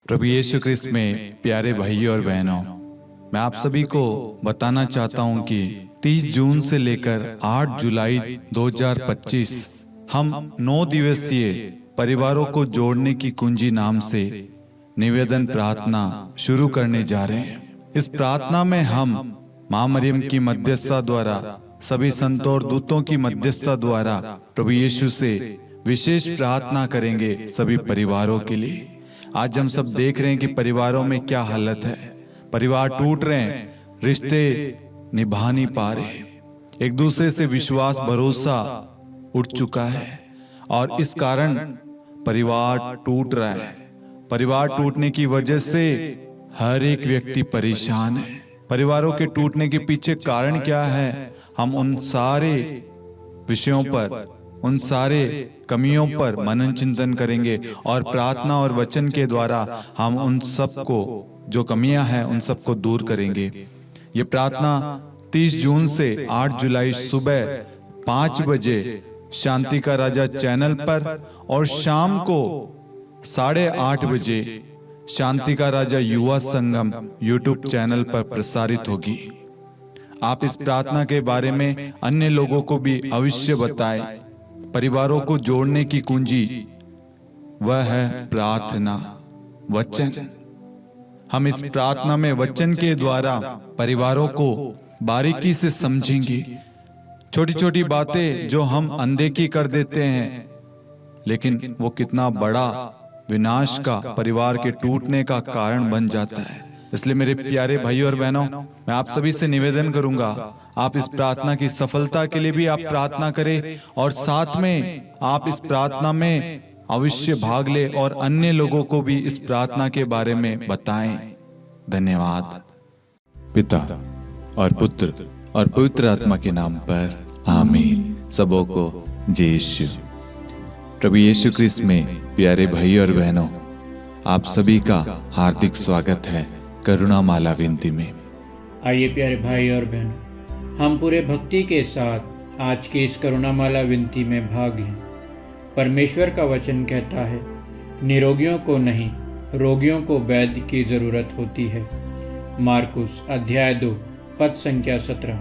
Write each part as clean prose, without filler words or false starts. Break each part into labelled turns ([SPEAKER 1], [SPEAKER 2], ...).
[SPEAKER 1] प्रभु यीशु ख्रिस्त में प्यारे भाइयों और बहनों, मैं आप सभी को बताना चाहता हूं कि 30 जून से लेकर 8 जुलाई 2025 हम 9 दिवसीय परिवारों को जोड़ने की कुंजी नाम से निवेदन प्रार्थना शुरू करने जा रहे हैं। इस प्रार्थना में हम मां मरियम की मध्यस्थता द्वारा, सभी संतों और दूतों की मध्यस्थता द्वारा प्रभु यीशु से विशेष प्रार्थना करेंगे सभी परिवारों के लिए। आज हम सब देख रहे हैं कि परिवारों में क्या हालत है। परिवार टूट रहे हैं, रिश्ते निभा नहीं पा रहे, एक दूसरे से विश्वास भरोसा उठ चुका है और इस कारण परिवार टूट रहा है। परिवार टूटने की वजह से हर एक व्यक्ति परेशान है। परिवारों के टूटने के पीछे कारण क्या है, हम उन सारे विषयों पर, उन सारे कमियों पर मनन चिंतन करेंगे और प्रार्थना और वचन के द्वारा हम उन सब को, जो कमियां हैं, उन सब को दूर करेंगे। ये प्रार्थना 30 जून से 8 जुलाई सुबह 5 बजे शांति का राजा चैनल पर और शाम को 8:30 बजे शांति का राजा युवा संगम यूट्यूब चैनल पर प्रसारित होगी। आप इस प्रार्थना के बारे में अन्य लोगों को भी अवश्य बताएं। परिवारों को जोड़ने की कुंजी वह है प्रार्थना, वचन। हम इस प्रार्थना में वचन के द्वारा परिवारों को बारीकी से समझेंगे। छोटी छोटी बातें जो हम अनदेखी कर देते हैं, लेकिन वो कितना बड़ा विनाश का, परिवार के टूटने का कारण बन जाता है। इसलिए मेरे प्यारे भाइयों और बहनों, मैं आप सभी से निवेदन करूंगा, आप इस प्रार्थना की सफलता के लिए भी आप प्रार्थना करें और साथ में आप इस प्रार्थना में अवश्य भाग ले और अन्य लोगों को भी इस प्रार्थना के बारे में बताएं। धन्यवाद। पिता और पुत्र और पवित्र आत्मा के नाम पर आमीन। सबों को जय यीशु। प्रभु यीशु ख्रिस्त में प्यारे भाई और बहनों, आप सभी का हार्दिक स्वागत है करुणा माला विनती में।
[SPEAKER 2] आइए प्यारे भाई और बहनों, हम पूरे भक्ति के साथ आज की इस करुणा माला विनती में भाग लें। परमेश्वर का वचन कहता है, निरोगियों को नहीं रोगियों को वैद्य की ज़रूरत होती है। मार्कुस अध्याय 2 पद संख्या 17।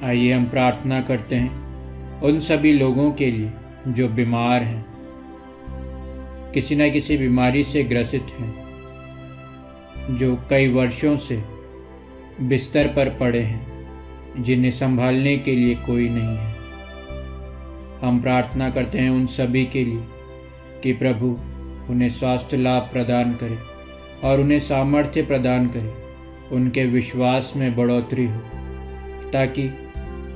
[SPEAKER 2] आइए हम प्रार्थना करते हैं उन सभी लोगों के लिए जो बीमार हैं, किसी न किसी बीमारी से ग्रसित हैं, जो कई वर्षों से बिस्तर पर पड़े हैं, जिन्हें संभालने के लिए कोई नहीं है। हम प्रार्थना करते हैं उन सभी के लिए कि प्रभु उन्हें स्वास्थ्य लाभ प्रदान करे और उन्हें सामर्थ्य प्रदान करे, उनके विश्वास में बढ़ोतरी हो, ताकि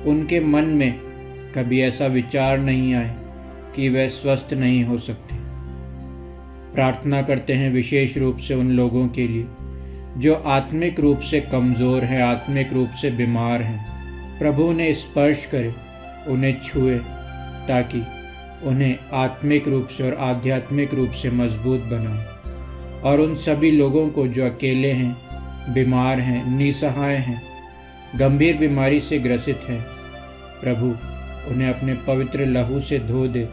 [SPEAKER 2] उनके मन में कभी ऐसा विचार नहीं आए कि वे स्वस्थ नहीं हो सकते। प्रार्थना करते हैं विशेष रूप से उन लोगों के लिए जो आत्मिक रूप से कमज़ोर हैं, आत्मिक रूप से बीमार हैं। प्रभु उन्हें स्पर्श करे, उन्हें छुए, ताकि उन्हें आत्मिक रूप से और आध्यात्मिक रूप से मजबूत बनाए। और उन सभी लोगों को जो अकेले हैं, बीमार हैं, निसहाय हैं, गंभीर बीमारी से ग्रसित हैं, प्रभु उन्हें अपने पवित्र लहू से धो दे,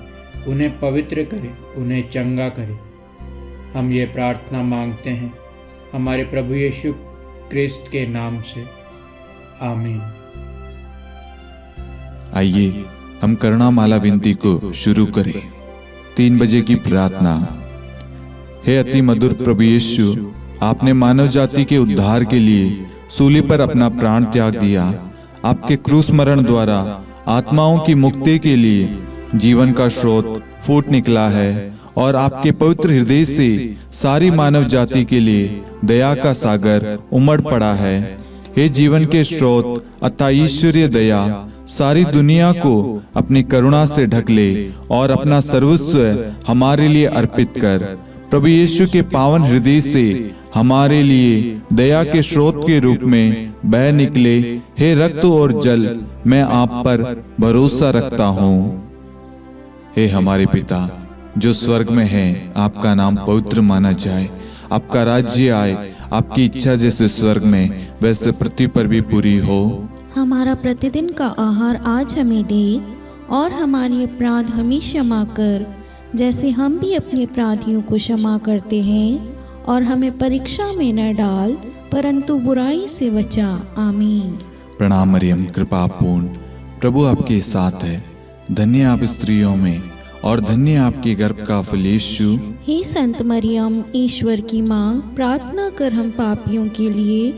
[SPEAKER 2] उन्हें पवित्र करे, उन्हें चंगा करे। हम ये प्रार्थना मांगते हैं हमारे प्रभु यीशु ख्रिस्त के नाम से, आमीन।
[SPEAKER 1] आइए हम करुणा माला विनती को शुरू करें। 3 बजे की प्रार्थना। हे अति मधुर प्रभु यीशु, आपने मानव जाति के उद्धार के लिए सूली पर अपना प्राण त्याग दिया। आपके क्रूस मरण द्वारा आत्माओं की मुक्ति के लिए जीवन का स्रोत फूट निकला है और आपके पवित्र हृदय से सारी मानव जाति के लिए दया का सागर उमड़ पड़ा है। हे जीवन के स्रोत अतः ईश्वरीय दया, सारी दुनिया को अपनी करुणा से ढक ले और अपना सर्वस्व हमारे लिए अर्पित कर। प्रभु यीशु के पावन हृदय से हमारे लिए दया के स्रोत के रूप में बह निकले। हे रक्त और जल, मैं आप पर भरोसा रखता हूँ। हे हमारे पिता जो स्वर्ग में है, आपका नाम पवित्र माना जाए, आपका राज्य आए, आपकी इच्छा जैसे स्वर्ग में वैसे पृथ्वी पर भी पूरी हो।
[SPEAKER 3] हमारा प्रतिदिन का आहार आज हमें दे और हमारे अपराध हमें क्षमा कर, जैसे हम भी अपने अपराधियों को क्षमा करते हैं, और हमें परीक्षा में न डाल, परंतु बुराई से बचा। आमीन।
[SPEAKER 1] प्रणाम मरियम, कृपा पूर्ण, प्रभु आपके साथ है। धन्य आप स्त्रियों में और धन्य आपके गर्भ का फल यीशु।
[SPEAKER 3] हे संत मरियम, ईश्वर की माँ, प्रार्थना कर हम पापियों के लिए,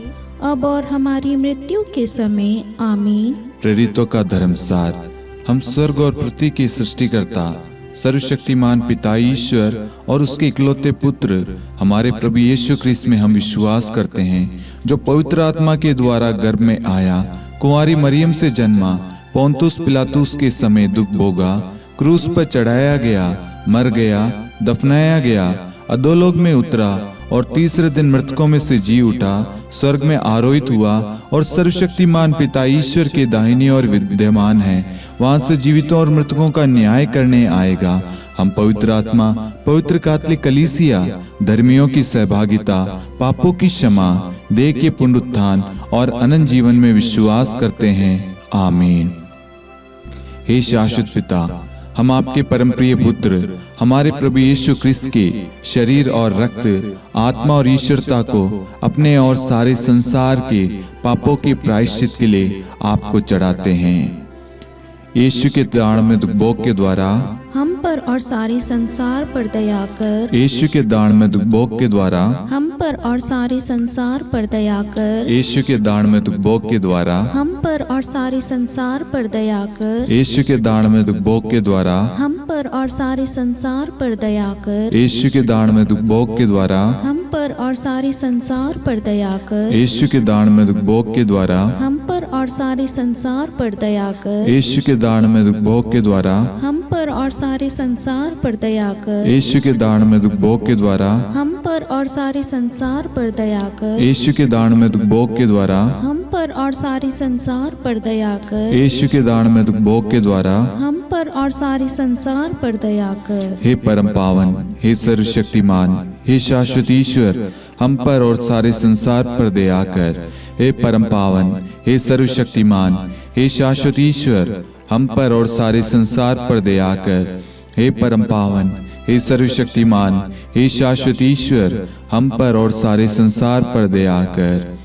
[SPEAKER 3] अब और हमारी मृत्यु के समय। आमीन।
[SPEAKER 1] प्रेरितों का धर्मसार। हम स्वर्ग और पृथ्वी के सृष्टिकर्ता सर्वशक्तिमान पिता ईश्वर और उसके इकलौते पुत्र हमारे प्रभु यीशु ख्रिस्त में हम विश्वास करते हैं, जो पवित्र आत्मा के द्वारा गर्भ में आया, कुंवारी मरियम से जन्मा, पोंतुस पिलातुस के समय दुख भोगा, क्रूस पर चढ़ाया गया, मर गया, दफनाया गया, अधोलोक में उतरा और तीसरे दिन मृतकों में से जी उठा, स्वर्ग में आरोहित हुआ और सर्वशक्तिमान पिता ईश्वर के दाहिनी ओर विद्यमान है, वहां से जीवितों और मृतकों का न्याय करने आएगा। हम पवित्र आत्मा, पवित्र कैथोलिक कलीसिया, धर्मियों की सहभागिता, पापों की क्षमा, देह के पुनरुत्थान और अनंत जीवन में विश्वास करते हैं। आमीन। हे शाश्वत पिता, हम आपके परम प्रिय पुत्र हमारे प्रभु यीशु ख्रिस्त के शरीर और रक्त, आत्मा और ईश्वरता को अपने और सारे संसार के पापों के प्रायश्चित के लिए आपको चढ़ाते हैं। यीशु के दान दुख भोग के द्वारा
[SPEAKER 3] हम पर और सारे संसार पर दया कर।
[SPEAKER 1] यीशु के दान दुख भोग के द्वारा
[SPEAKER 3] हम पर और सारे संसार पर दया कर।
[SPEAKER 1] यीशु के दान दुख भोग के द्वारा
[SPEAKER 3] हम पर और सारे संसार पर दया कर।
[SPEAKER 1] यीशु के दान दुख भोग के द्वारा
[SPEAKER 3] हम पर और सारे संसार पर दया कर।
[SPEAKER 1] यीशु के दान दुख भोग के द्वारा
[SPEAKER 3] हम पर और सारे संसार पर दया कर।
[SPEAKER 1] यीशु के दान दुख भोग के द्वारा
[SPEAKER 3] हम पर और सारे संसार पर दया कर।
[SPEAKER 1] यीशु के दान दुख भोग के द्वारा
[SPEAKER 3] हम पर और सारे संसार पर दया कर।
[SPEAKER 1] यीशु के दान दुख भोग के द्वारा
[SPEAKER 3] हम पर और सारे संसार पर दया कर।
[SPEAKER 1] यीशु के दान दुख भोग के द्वारा
[SPEAKER 3] हम पर और सारे संसार पर दया कर।
[SPEAKER 1] यीशु के दान दुख भोग के द्वारा
[SPEAKER 3] हम पर और सारे संसार पर दया कर।
[SPEAKER 1] हे परम पावन, हे सर्वशक्तिमान, हे शाश्वत ईश्वर, हम पर और सारे संसार पर दया कर। हे परम पावन, हे सर्वशक्तिमान, हे शाश्वत ईश्वर, हम पर और सारे संसार पर दया कर। हे परम पावन, हे सर्वशक्तिमान, हे शाश्वत ईश्वर, हम पर और सारे संसार पर दया कर।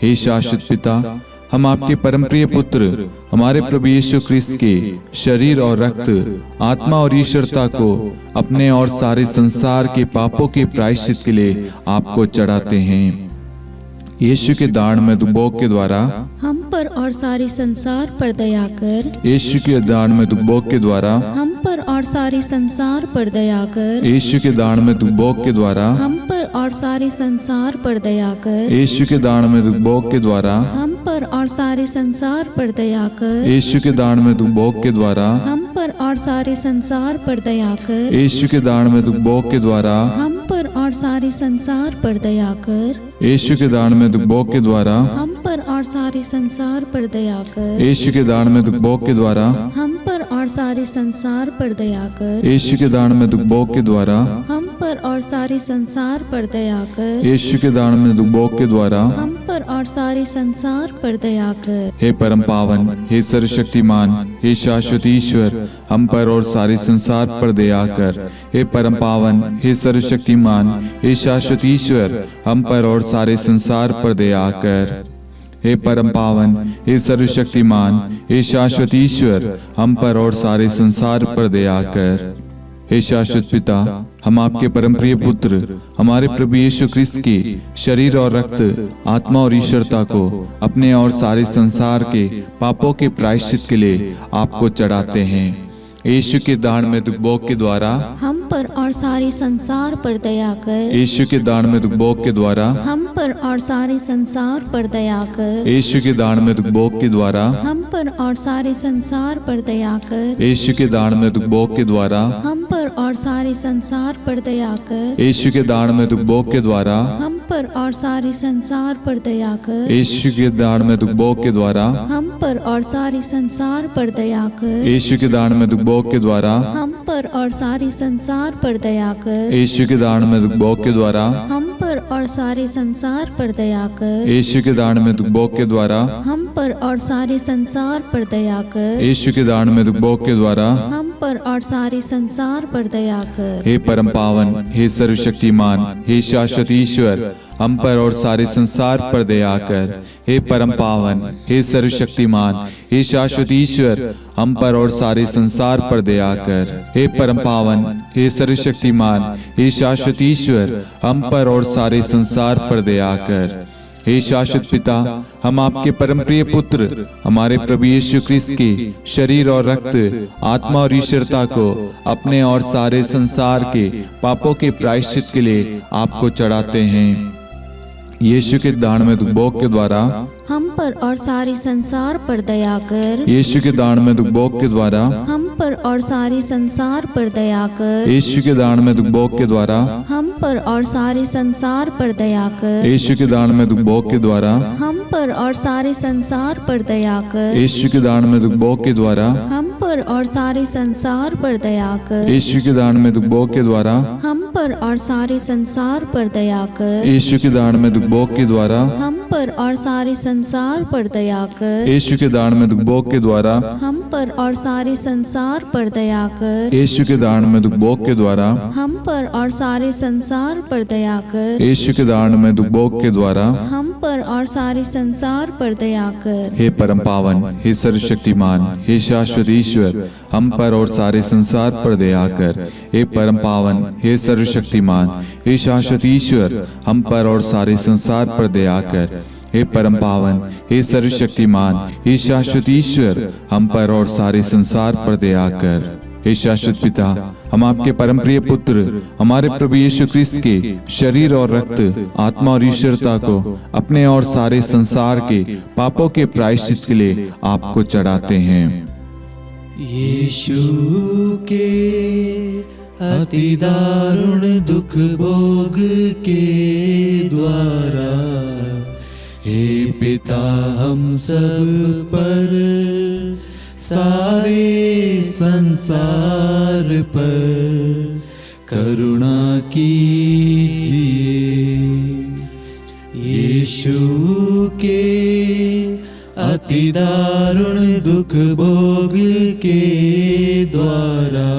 [SPEAKER 1] हे शाश्वत पिता, हम आपके परम प्रिय पुत्र हमारे प्रभु यीशु ख्रिस्त के शरीर और रक्त, आत्मा और ईश्वरता को अपने और सारे संसार के पापों के प्रायश्चित के लिए आपको चढ़ाते हैं। यीशु के दान दुख भोग के द्वारा
[SPEAKER 3] हम पर और सारे संसार पर दया कर।
[SPEAKER 1] यीशु के दान दुख भोग के द्वारा
[SPEAKER 3] हम पर और सारे संसार पर दया कर।
[SPEAKER 1] यीशु के दान दुख भोग के द्वारा
[SPEAKER 3] हम पर और सारे संसार पर दया कर।
[SPEAKER 1] यीशु के दान दुख भोग के द्वारा
[SPEAKER 3] हम पर और सारे संसार पर दया कर।
[SPEAKER 1] यीशु के दान दुख भोग के द्वारा
[SPEAKER 3] हम पर और सारे संसार पर दया कर।
[SPEAKER 1] यीशु के दान दुख भोग के द्वारा
[SPEAKER 3] हम पर और सारे संसार पर दया कर।
[SPEAKER 1] यीशु के दान दुख भोग के द्वारा
[SPEAKER 3] हम पर और सारे संसार पर दया कर।
[SPEAKER 1] यीशु के दान दुख भोग के द्वारा
[SPEAKER 3] हम पर और सारे संसार पर दया कर।
[SPEAKER 1] यीशु के दान दुख भोग के द्वारा
[SPEAKER 3] हम पर और सारे संसार पर दया कर।
[SPEAKER 1] यीशु के दान दुख भोग के द्वारा
[SPEAKER 3] हम पर और सारे संसार पर दया कर।
[SPEAKER 1] हे परम पावन, हे सर्वशक्तिमान, हे शाश्वत ईश्वर, हम पर और सारे संसार पर दया कर। हे परम पावन, हे सर्वशक्तिमान, हे शाश्वत ईश्वर, हम पर और सारे संसार पर दया कर। हे परम पावन, हे सर्वशक्तिमान, हे शाश्वत ईश्वर, हम पर और सारे संसार पर दया कर। हे शाश्वत पिता, हम आपके परम प्रिय पुत्र हमारे प्रभु यीशु ख्रिस्त के शरीर और रक्त, आत्मा और ईश्वरता को अपने और सारे संसार के पापों के प्रायश्चित के लिए आपको चढ़ाते हैं। यीशु के दान दुख भोग के द्वारा
[SPEAKER 3] हम पर और सारे संसार पर दया कर।
[SPEAKER 1] यीशु के दान दुख भोग के द्वारा
[SPEAKER 3] हम पर और सारे संसार पर दया कर।
[SPEAKER 1] यीशु के दान दुख भोग के द्वारा
[SPEAKER 3] हम पर और सारे संसार पर दया कर।
[SPEAKER 1] यीशु के दान दुख भोग के द्वारा
[SPEAKER 3] हम पर और सारे संसार पर दया कर।
[SPEAKER 1] यीशु के दान दुख भोग के द्वारा
[SPEAKER 3] हम पर और सारे संसार पर दया कर।
[SPEAKER 1] यीशु के दान दुख भोग के द्वारा
[SPEAKER 3] हम पर और सारे संसार पर दया कर।
[SPEAKER 1] यीशु के दान दुख भोग के द्वारा
[SPEAKER 3] हम पर और सारे संसार पर दया कर।
[SPEAKER 1] यीशु के दान दुख भोग के द्वारा
[SPEAKER 3] हम पर और सारे संसार पर दया कर।
[SPEAKER 1] यीशु के दान में दुख भोग के द्वारा
[SPEAKER 3] हम पर और सारे संसार पर दया कर।
[SPEAKER 1] यीशु के दान में दुख भोग के द्वारा
[SPEAKER 3] हम पर और सारे संसार पर दया कर।
[SPEAKER 1] हे परम पावन, हे सर्वशक्तिमान, हे शाश्वत ईश्वर, हम पर और सारे संसार पर दया कर। हे परम पावन, हे सर्वशक्तिमान, हे शाश्वत ईश्वर, हम पर और सारे संसार पर दया कर। हे परम पावन, हे सर्वशक्तिमान, हे शाश्वत ईश्वर, हम पर और सारे संसार पर दया कर। हे शाश्वत पिता, हम आपके परम प्रिय पुत्र हमारे प्रभु यीशु ख्रिस्त के शरीर और रक्त, आत्मा और ईश्वरता को अपने और सारे संसार के पापों के प्रायश्चित के लिए आपको चढ़ाते हैं। यीशु के दान में दुख भोग के द्वारा
[SPEAKER 3] हम पर और सारे संसार पर दया कर।
[SPEAKER 1] यीशु के दान में दुख भोग के द्वारा
[SPEAKER 3] हम पर और सारे संसार पर दया कर।
[SPEAKER 1] यीशु के दान में दुख भोग के द्वारा
[SPEAKER 3] हम पर और सारे संसार पर दया कर।
[SPEAKER 1] यीशु के दान में दुख भोग के द्वारा
[SPEAKER 3] हम पर और सारे संसार पर दया कर।
[SPEAKER 1] यीशु के दान में दुख भोग के द्वारा
[SPEAKER 3] हम पर और सारे संसार पर दया कर।
[SPEAKER 1] यीशु के दान में दुख भोग के द्वारा
[SPEAKER 3] हम पर और सारे संसार पर दया कर।
[SPEAKER 1] यीशु के दान में दुख भोग के द्वारा
[SPEAKER 3] हम पर और सारे संसार पर दया कर।
[SPEAKER 1] यीशु के दान में दुख भोग के द्वारा
[SPEAKER 3] हम पर और सारे संसार पर दया कर।
[SPEAKER 1] यीशु के दान में दुख भोग के द्वारा
[SPEAKER 3] हम पर और सारे संसार पर दया कर।
[SPEAKER 1] यीशु के दान में दुख भोग के द्वारा
[SPEAKER 3] हम पर और सारे संसार पर दया कर।
[SPEAKER 1] हे परम पावन, हे सर्वशक्तिमान, हे शाश्वत ईश्वर, हम पर और सारे संसार पर दया कर। हे परम पावन, हे सर्वशक्तिमान, हे शाश्वत ईश्वर, हम पर और सारे संसार पर दया कर। हे परम पावन, हे सर्वशक्तिमान, हे शाश्वत ईश्वर, हम पर और सारे संसार पर दया कर। हे शाश्वत पिता, हम आपके परम प्रिय पुत्र हमारे प्रभु यीशु ख्रिस्त के शरीर और रक्त, आत्मा और ईश्वरता को अपने और सारे संसार के पापों के प्रायश्चित के लिए आपको चढ़ाते हैं।
[SPEAKER 4] यीशु के अति दारुण दुख भोग के द्वारा हे पिता, हम सब पर सारे संसार पर करुणा कीजिए। यीशु के अति दारुण दुख भोग के द्वारा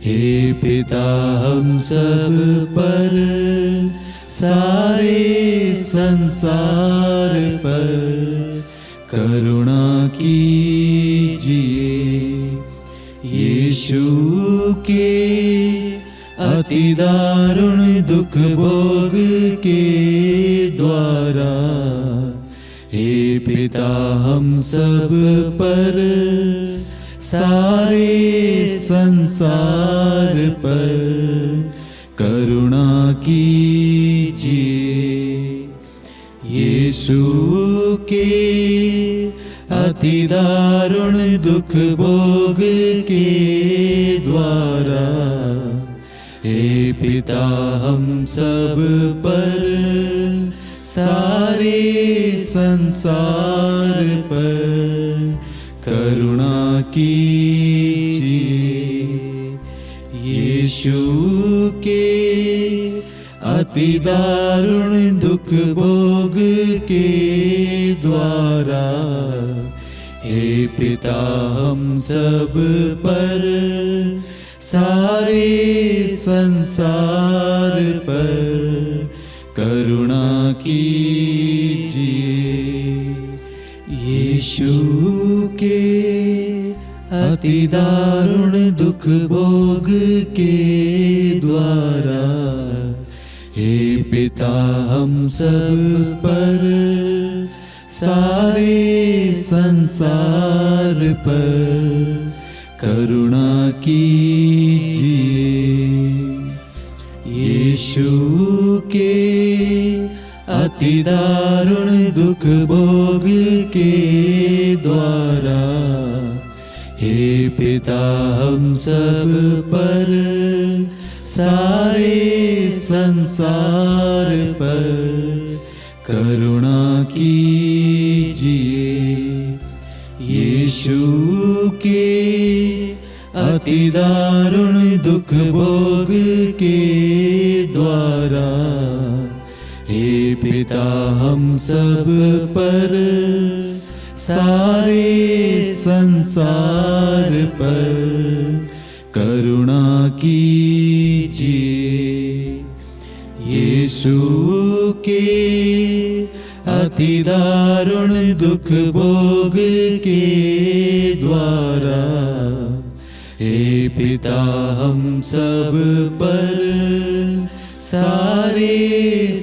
[SPEAKER 4] हे पिता, हम सब पर सारे संसार पर करुणा कीजिए। यीशु के अति दारुण दुख भोग के द्वारा हे पिता, हम सब पर सारे संसार पर करुणा कीजिए। यीशु के अति दारुण दुख भोग के द्वारा हे पिता, हम सब पर सारे संसार पर करुणा कीजिए। यीशु के अति दारुण दुख भोग के द्वारा हे पिता, हम सब पर सारे संसार पर करुणा कीजिए। यीशु के अति दारुण दुख भोग के द्वारा हे पिता, हम सब पर सारे संसार पर करुणा कीजिए। यीशु के अति दारुण दुख भोग के द्वारा हे पिता, हम सब पर सारे संसार पर करुणा कीजिए। यीशु के अति दारुण दुख भोग के द्वारा पिता हम सब पर, सारे संसार पर करुणा कीजिए। यीशु के अति दारुण दुख भोग के द्वारा, हे पिता हम सब पर, सारे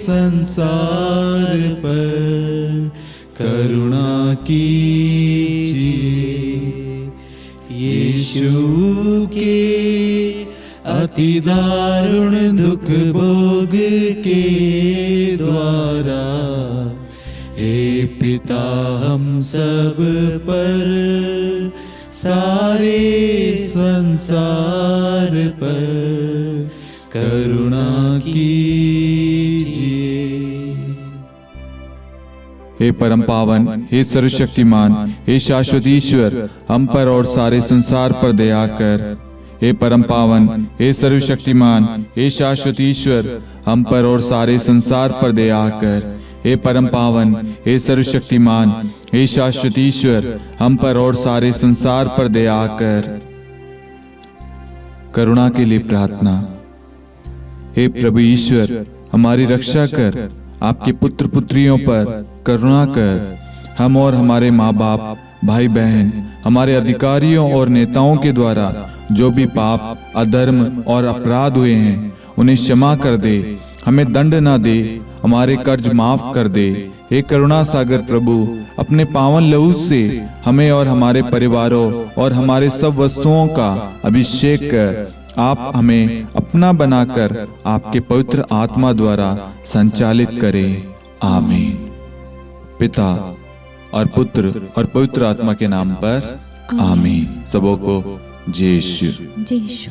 [SPEAKER 4] संसार पर करुणा कीजिए। यीशु के अति दारुण दुख भोग के द्वारा, हे पिता हम सब पर, सारे संसार पर करुणा कीजिए।
[SPEAKER 1] हे परम पावन, हे सर्वशक्तिमान, हे शाश्वत ईश्वर, हम पर और सारे संसार पर दया कर। हे परम पावन, हे सर्वशक्तिमान, हे शाश्वत ईश्वर, हम पर और सारे संसार पर दया कर। हे परम पावन, हे सर्वशक्तिमान, हे शाश्वत ईश्वर, हम पर और सारे संसार पर दया कर। करुणा के लिए प्रार्थना। हे प्रभु ईश्वर, हमारी रक्षा कर, आपके पुत्र पुत्रियों पर करुणा कर। हम और हमारे माँ बाप, भाई बहन, हमारे अधिकारियों और नेताओं के द्वारा जो भी पाप, अधर्म और अपराध हुए हैं, उन्हें क्षमा कर दे। हमें दंड ना दे, हमारे कर्ज माफ कर दे। हे करुणा सागर प्रभु, अपने पावन लहू से हमें और हमारे परिवारों और हमारे सब वस्तुओं का अभिषेक कर। आप हमें अपना बनाकर आपके पवित्र आत्मा द्वारा संचालित करें। आमीन। पिता और पुत्र और पवित्र आत्मा के नाम पर आमीन। सबों को जय यीशु।
[SPEAKER 3] जय यीशु।